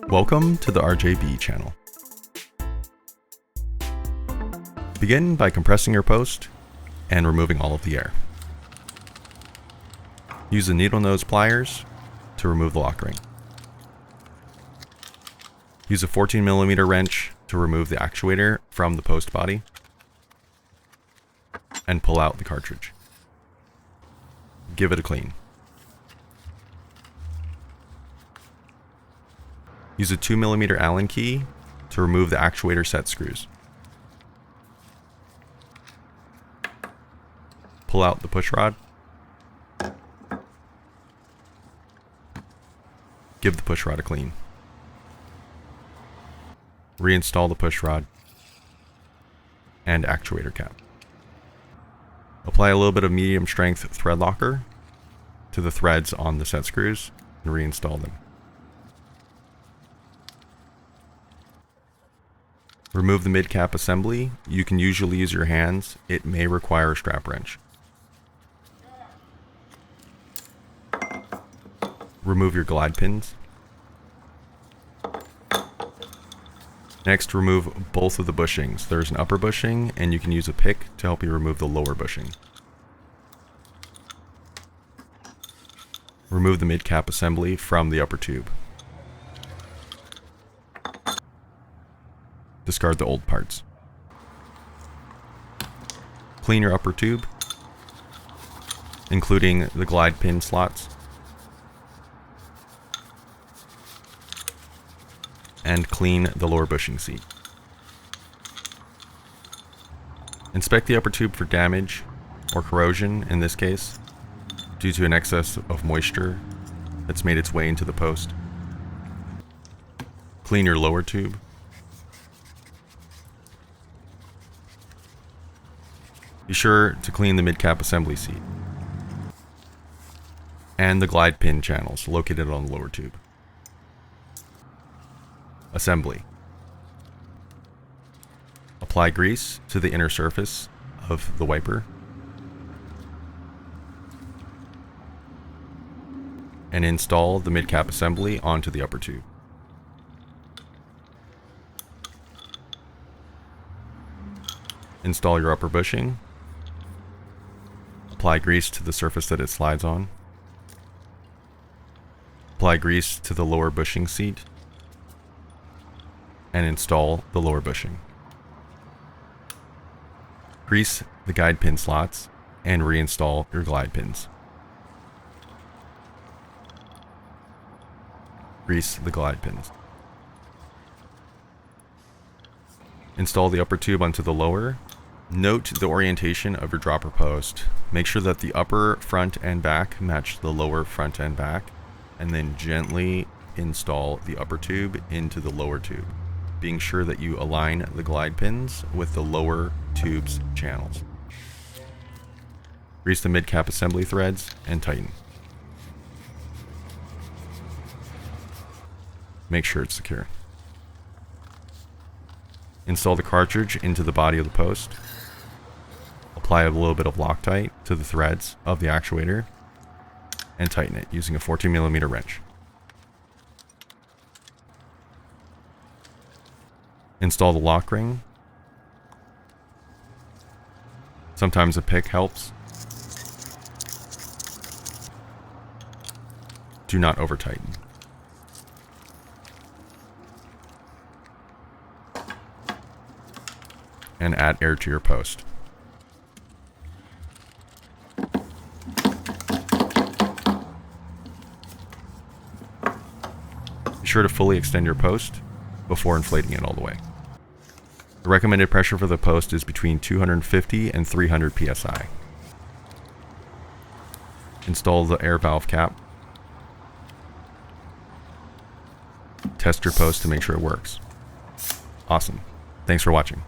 Welcome to the RJB channel. Begin by compressing your post and removing all of the air. Use the needle nose pliers to remove the lock ring. Use a 14mm wrench to remove the actuator from the post body and pull out the cartridge. Give it a clean. Use a 2mm Allen key to remove the actuator set screws. Pull out the push rod. Give the push rod a clean. Reinstall the push rod and actuator cap. Apply a little bit of medium strength thread locker to the threads on the set screws and reinstall them. Remove the mid-cap assembly. You can usually use your hands. It may require a strap wrench. Remove your glide pins. Next, remove both of the bushings. There's an upper bushing, and you can use a pick to help you remove the lower bushing. Remove the mid-cap assembly from the upper tube. Discard the old parts. Clean your upper tube, including the glide pin slots, and clean the lower bushing seat. Inspect the upper tube for damage or corrosion, in this case, due to an excess of moisture that's made its way into the post. Clean your lower tube. Be sure to clean the mid-cap assembly seat and the glide pin channels located on the lower tube. Assembly. Apply grease to the inner surface of the wiper and install the mid-cap assembly onto the upper tube. Install your upper bushing. Apply grease to the surface that it slides on. Apply grease to the lower bushing seat and install the lower bushing. Grease the guide pin slots and reinstall your glide pins. Grease the glide pins. Install the upper tube onto the lower. Note the orientation of your dropper post. Make sure that the upper front and back match the lower front and back, and then gently install the upper tube into the lower tube, being sure that you align the glide pins with the lower tube's channels. Grease the mid-cap assembly threads and tighten. Make sure it's secure. Install the cartridge into the body of the post. Apply a little bit of Loctite to the threads of the actuator and tighten it using a 14mm wrench. Install the lock ring. Sometimes a pick helps. Do not over tighten. And add air to your post. Be sure to fully extend your post before inflating it all the way. The recommended pressure for the post is between 250 and 300 psi. Install the air valve cap. Test your post to make sure it works. Awesome. Thanks for watching.